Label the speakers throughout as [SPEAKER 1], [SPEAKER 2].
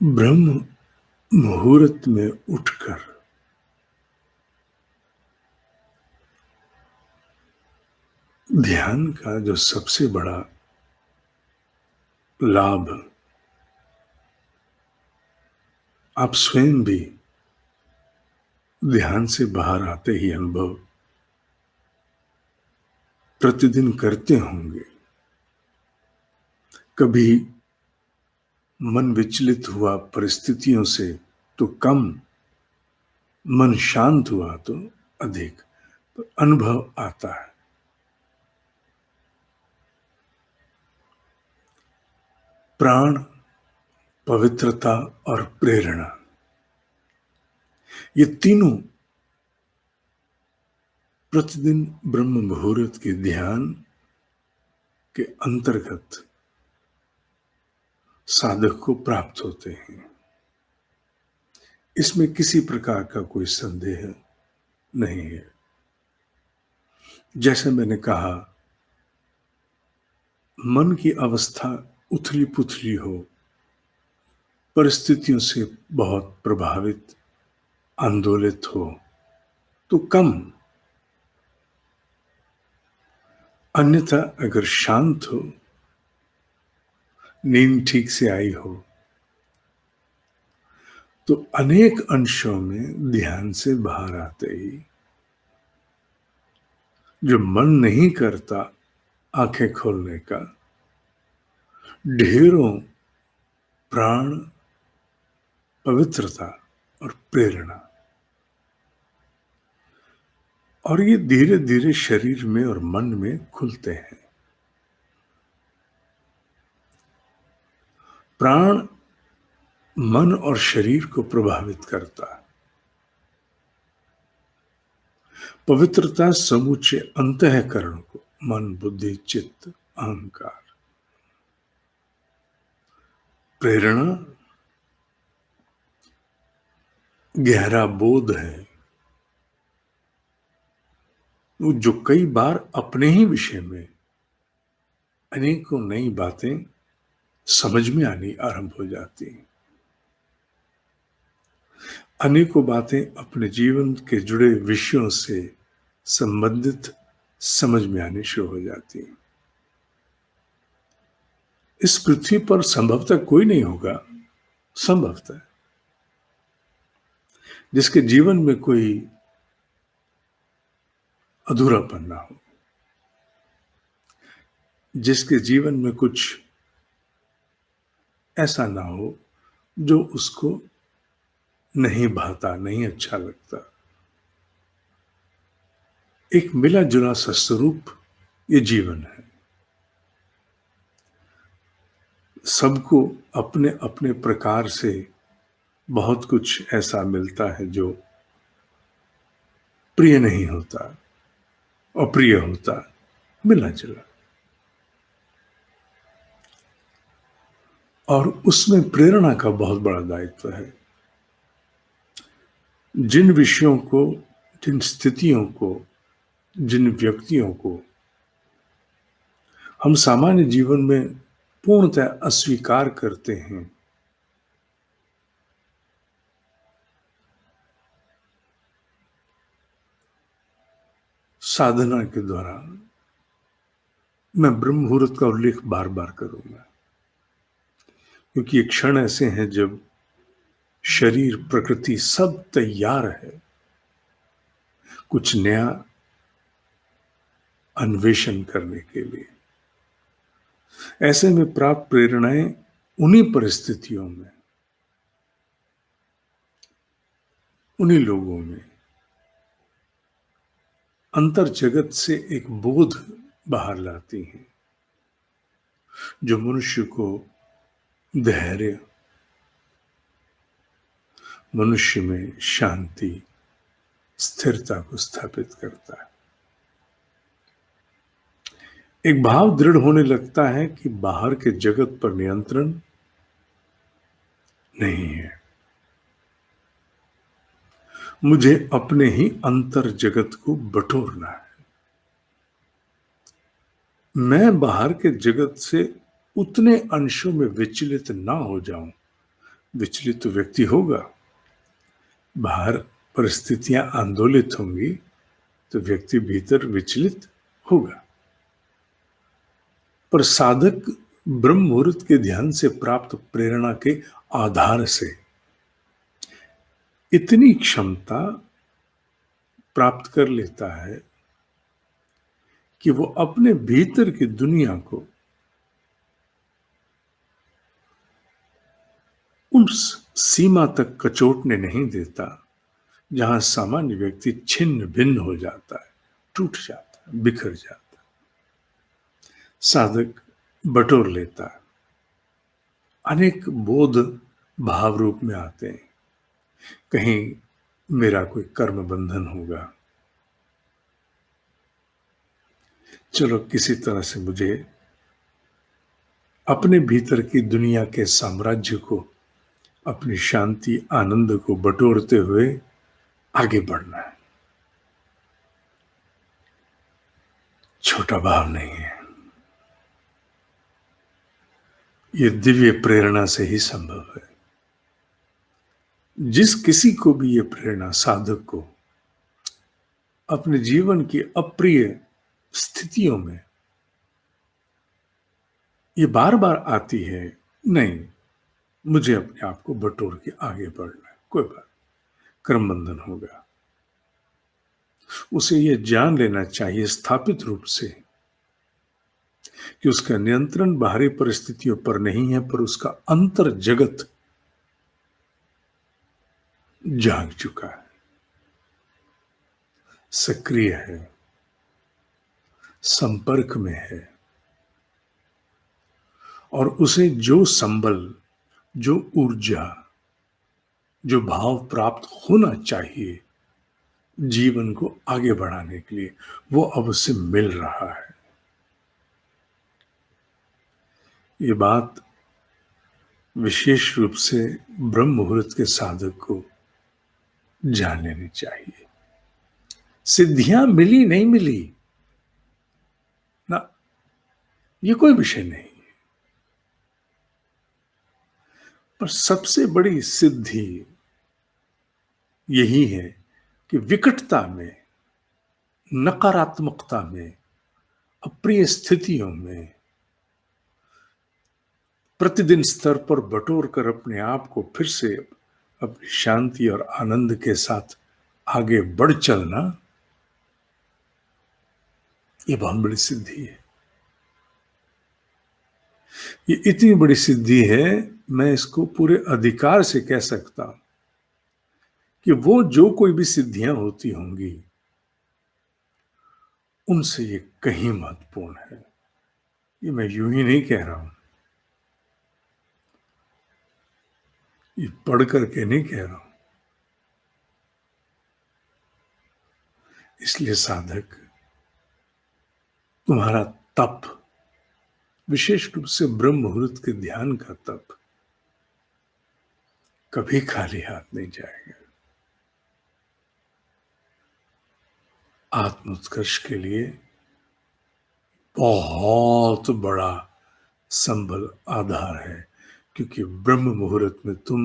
[SPEAKER 1] ब्रह्म मुहूर्त में उठकर ध्यान का जो सबसे बड़ा लाभ आप स्वयं भी ध्यान से बाहर आते ही अनुभव प्रतिदिन करते होंगे। कभी मन विचलित हुआ परिस्थितियों से तो कम, मन शांत हुआ तो अधिक अनुभव आता है। प्राण, पवित्रता और प्रेरणा, ये तीनों प्रतिदिन ब्रह्म मुहूर्त के ध्यान के अंतर्गत साधक को प्राप्त होते हैं। इसमें किसी प्रकार का कोई संदेह नहीं है। जैसे मैंने कहा, मन की अवस्था उथली पुथली हो, परिस्थितियों से बहुत प्रभावित, आंदोलित हो तो कम, अन्यथा अगर शांत हो, नींद ठीक से आई हो तो अनेक अंशों में ध्यान से बाहर आते ही जो मन नहीं करता आंखें खोलने का, ढेरों प्राण, पवित्रता और प्रेरणा, और ये धीरे धीरे शरीर में और मन में खुलते हैं। प्राण मन और शरीर को प्रभावित करता है। पवित्रता समूचे अंतःकरण को, मन, बुद्धि, चित्त, अहंकार। प्रेरणा गहरा बोध है, वो जो कई बार अपने ही विषय में अनेकों नई बातें समझ में आनी आरंभ हो जाती हैं। अनेकों बातें अपने जीवन के जुड़े विषयों से संबंधित समझ में आनी शुरू हो जाती हैं। इस पृथ्वी पर संभवतः कोई नहीं होगा, संभवतः, जिसके जीवन में कोई अधूरापन ना हो, जिसके जीवन में कुछ ऐसा ना हो जो उसको नहीं भाता, नहीं अच्छा लगता। एक मिला जुला सा स्वरूप ये जीवन है। सबको अपने अपने प्रकार से बहुत कुछ ऐसा मिलता है जो प्रिय नहीं होता, अप्रिय होता, मिला जुला। और उसमें प्रेरणा का बहुत बड़ा दायित्व है। जिन विषयों को, जिन स्थितियों को, जिन व्यक्तियों को हम सामान्य जीवन में पूर्णतः अस्वीकार करते हैं, साधना के द्वारा, मैं ब्रह्म मुहूर्त का उल्लेख बार बार करूंगा, क्योंकि ये क्षण ऐसे हैं जब शरीर, प्रकृति सब तैयार है कुछ नया अन्वेषण करने के लिए। ऐसे में प्राप्त प्रेरणाएं उन्हीं परिस्थितियों में, उन्हीं लोगों में अंतर जगत से एक बोध बाहर लाती हैं जो मनुष्य को धैर्य, मनुष्य में शांति, स्थिरता को स्थापित करता है। एक भाव दृढ़ होने लगता है कि बाहर के जगत पर नियंत्रण नहीं है, मुझे अपने ही अंतर जगत को बटोरना है। मैं बाहर के जगत से उतने अंशों में विचलित ना हो जाऊं विचलित तो व्यक्ति होगा। बाहर परिस्थितियां आंदोलित होंगी तो व्यक्ति भीतर विचलित होगा। पर साधक ब्रह्म मुहूर्त के ध्यान से प्राप्त प्रेरणा के आधार से इतनी क्षमता प्राप्त कर लेता है कि वो अपने भीतर की दुनिया को उस सीमा तक कचोटने नहीं देता जहां सामान्य व्यक्ति छिन्न भिन्न हो जाता है, टूट जाता है, बिखर जाता है। साधक बटोर लेता है। अनेक बोध भाव रूप में आते हैं। कहीं मेरा कोई कर्म बंधन होगा, चलो किसी तरह से मुझे अपने भीतर की दुनिया के साम्राज्य को, अपनी शांति आनंद को बटोरते हुए आगे बढ़ना है। छोटा भाव नहीं है, ये दिव्य प्रेरणा से ही संभव है। जिस किसी को भी ये प्रेरणा, साधक को अपने जीवन की अप्रिय स्थितियों में ये बार बार आती है, नहीं मुझे अपने आप को बटोर के आगे बढ़ना है, कोई बात, कर्म बंधन होगा, उसे ये जान लेना चाहिए स्थापित रूप से कि उसका नियंत्रण बाहरी परिस्थितियों पर नहीं है, पर उसका अंतर जगत जाग चुका है, सक्रिय है, संपर्क में है, और उसे जो संबल, जो ऊर्जा, जो भाव प्राप्त होना चाहिए जीवन को आगे बढ़ाने के लिए, वो अब उसे मिल रहा है। ये बात विशेष रूप से ब्रह्म मुहूर्त के साधक को जान लेनी चाहिए। सिद्धियां मिली नहीं मिली ना, ये कोई विषय नहीं, पर सबसे बड़ी सिद्धि यही है कि विकटता में, नकारात्मकता में, अप्रिय स्थितियों में प्रतिदिन स्तर पर बटोर कर अपने आप को फिर से अपनी शांति और आनंद के साथ आगे बढ़ चलना, ये बहुत बड़ी सिद्धि है। ये इतनी बड़ी सिद्धि है, मैं इसको पूरे अधिकार से कह सकता हूं कि वो जो कोई भी सिद्धियां होती होंगी उनसे ये कहीं महत्वपूर्ण है। ये मैं यूं ही नहीं कह रहा हूं, ये पढ़ करके नहीं कह रहा हूं। इसलिए साधक, तुम्हारा तप, विशेष रूप से ब्रह्म मुहूर्त के ध्यान का तप, कभी खाली हाथ नहीं जाएगा। आत्म उत्कर्ष के लिए बहुत बड़ा संबल आधार है, क्योंकि ब्रह्म मुहूर्त में तुम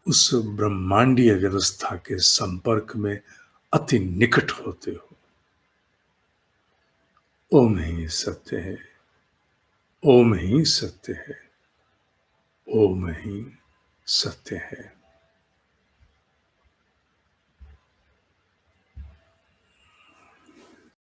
[SPEAKER 1] उस ब्रह्मांडीय व्यवस्था के संपर्क में अति निकट होते हो। ओम ही सत्य है, ओम ही सत्य है, ओम ही सत्य है।